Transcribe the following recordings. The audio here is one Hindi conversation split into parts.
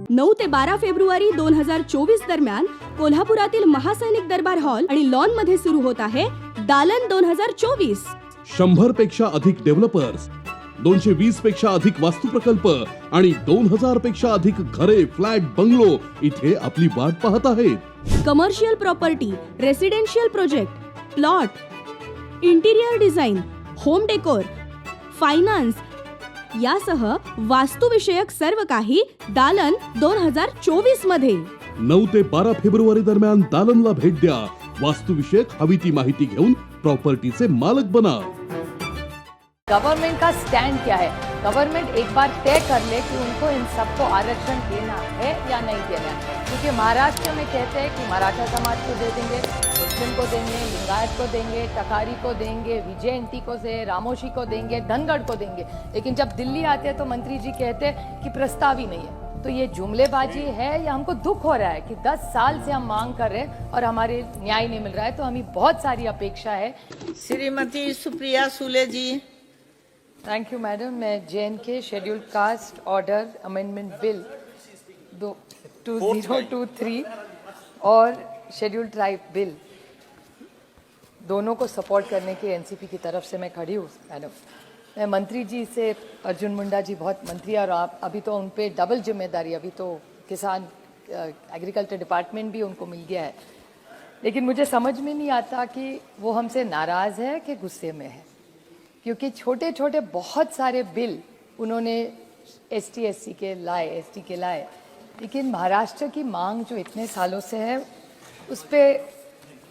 9 ते 12 फेब्रुवारी 2024 दरम्यान कोल्हापुरातील महासैनिक दरबार हॉल आणि लॉन मध्ये सुरू होत आहे दालन 2024। 100 पेक्षा अधिक डेव्हलपर्स, 220 पेक्षा अधिक वास्तू प्रकल्प आणि 2000 पेक्षा अधिक घरे, फ्लॅट, बंगलो इथे आपली वाट पाहत आहेत। Commercial property, residential project, plot, interior design, home decor, finance यासह वास्तुविषयक सर्व काही दालन 2024 मध्ये। 9 ते 12 फेब्रुवारी दरम्यान दालनला भेट द्या। वास्तुविषयक हवी ती माहिती घेऊन प्रॉपर्टीचे मालक बना। गवर्नमेंट का स्टैंड क्या है? गवर्नमेंट एक बार तय कर ले कि उनको इन सबको आरक्षण देना है या नहीं देना है, क्योंकि महाराष्ट्र में कहते हैं कि मराठा समाज को दे देंगे, मुस्लिम को देंगे, लिंगायत को देंगे, टकारी को देंगे, विजयंती को से रामोशी को देंगे, धनगढ़ को देंगे, लेकिन जब दिल्ली आते हैं तो मंत्री जी कहते हैं कि प्रस्ताव ही नहीं है। तो ये जुमलेबाजी है या हमको दुख हो रहा है कि 10 साल से हम मांग कर रहे हैं और हमारे न्याय नहीं मिल रहा है, तो हमें बहुत सारी अपेक्षा है। Shrimati Supriya Sule ji. Thank you madam. मैं JNK scheduled caste order amendment bill 2023 और शेड्यूल्ड ट्राइब बिल दोनों को सपोर्ट करने के NCP की तरफ से मैं खड़ी हूँ मैडम। मैं मंत्री जी से, अर्जुन मुंडा जी बहुत मंत्री और आप अभी तो उन पे डबल जिम्मेदारी, अभी तो किसान एग्रीकल्चर डिपार्टमेंट भी उनको मिल गया है, लेकिन मुझे समझ में नहीं आता कि वो हमसे नाराज़ है कि गुस्से में है, क्योंकि छोटे छोटे बहुत सारे बिल उन्होंने ST के लाए, लेकिन महाराष्ट्र की मांग जो इतने सालों से है उस पर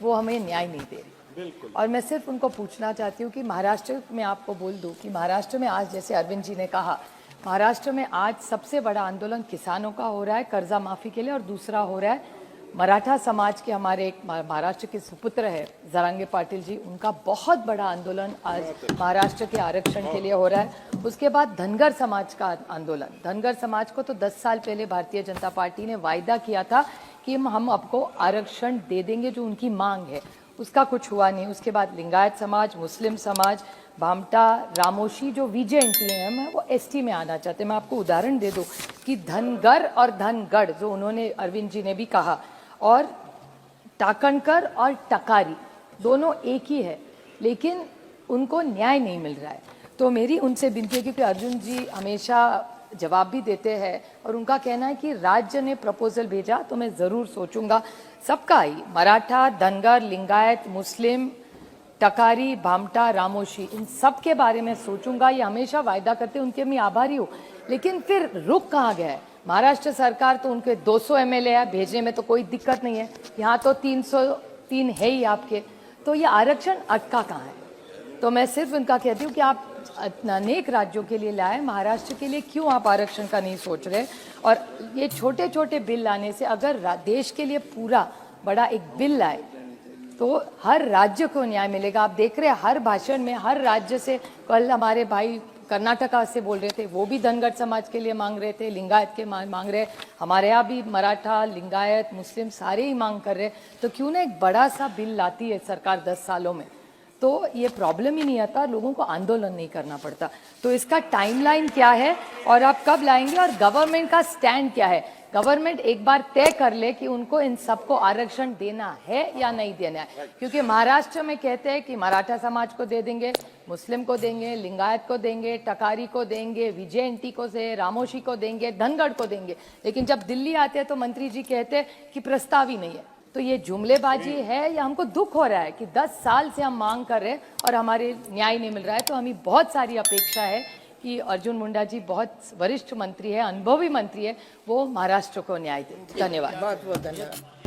वो हमें न्याय नहीं दे रही। और मैं सिर्फ उनको पूछना चाहती हूँ कि महाराष्ट्र में, आपको बोल दूँ कि महाराष्ट्र में आज, जैसे अरविंद जी ने कहा, महाराष्ट्र में आज सबसे बड़ा आंदोलन किसानों का हो रहा है कर्जा माफ़ी के लिए, और दूसरा हो रहा है मराठा समाज के, हमारे एक महाराष्ट्र के सुपुत्र है जरांगे पाटिल जी, उनका बहुत बड़ा आंदोलन आज महाराष्ट्र के आरक्षण के लिए हो रहा है। उसके बाद धनगर समाज का आंदोलन, धनगर समाज को तो 10 साल पहले भारतीय जनता पार्टी ने वायदा किया था कि हम आपको आरक्षण दे देंगे, जो उनकी मांग है, उसका कुछ हुआ नहीं। उसके बाद लिंगायत समाज, मुस्लिम समाज, भामटा, रामोशी जो विजयंती है वो ST में आना चाहते हैं। मैं आपको उदाहरण दे दूं कि धनगर और धनगढ़, जो उन्होंने अरविंद जी ने भी कहा, और टाकणकर और टकारी दोनों एक ही है, लेकिन उनको न्याय नहीं मिल रहा है। तो मेरी उनसे विनती है, क्योंकि अर्जुन जी हमेशा जवाब भी देते हैं और उनका कहना है कि राज्य ने प्रपोजल भेजा तो मैं ज़रूर सोचूंगा, सबका ही, मराठा, धनगर, लिंगायत, मुस्लिम, टकारी, भामटा, रामोशी, इन सब के बारे में सोचूंगा। ये हमेशा वायदा करते, उनके मैं आभारी हूँ, लेकिन फिर रुक कहाँ गया है? महाराष्ट्र सरकार तो उनके 200 MLA है, भेजने में तो कोई दिक्कत नहीं है, यहाँ तो 303 है ही आपके, तो ये आरक्षण अटका कहाँ है? तो मैं सिर्फ उनका कहती हूँ कि आप अनेक राज्यों के लिए लाए, महाराष्ट्र के लिए क्यों आप आरक्षण का नहीं सोच रहे? और ये छोटे छोटे बिल लाने से, अगर देश के लिए पूरा बड़ा एक बिल लाए तो हर राज्य को न्याय मिलेगा। आप देख रहे हैं हर भाषण में हर राज्य से, कल हमारे भाई कर्नाटका से बोल रहे थे, वो भी धनगर समाज के लिए मांग रहे थे, लिंगायत के मांग रहे, हमारे यहाँ भी मराठा, लिंगायत, मुस्लिम सारे ही मांग कर रहे। तो क्यों ना एक बड़ा सा बिल लाती है सरकार 10 सालों में, तो ये प्रॉब्लम ही नहीं आता, लोगों को आंदोलन नहीं करना पड़ता। तो इसका टाइमलाइन क्या है और आप कब लाएंगे, और गवर्नमेंट का स्टैंड क्या है? गवर्नमेंट एक बार तय कर ले कि उनको इन सबको आरक्षण देना है या नहीं देना है, क्योंकि महाराष्ट्र में कहते हैं कि मराठा समाज को दे देंगे, मुस्लिम को देंगे, लिंगायत को देंगे, टकारी को देंगे, विजयंती को से रामोशी को देंगे, धनगढ़ को देंगे, लेकिन जब दिल्ली आते हैं तो मंत्री जी कहते हैं कि प्रस्ताव ही नहीं है। तो ये जुमलेबाजी है या हमको दुख हो रहा है कि 10 साल से हम मांग कर रहे हैं और हमारे न्याय नहीं मिल रहा है, तो हमें बहुत सारी अपेक्षा है कि अर्जुन मुंडा जी बहुत वरिष्ठ मंत्री है, अनुभवी मंत्री है, वो महाराष्ट्र को न्याय दें। धन्यवाद। बहुत बहुत धन्यवाद।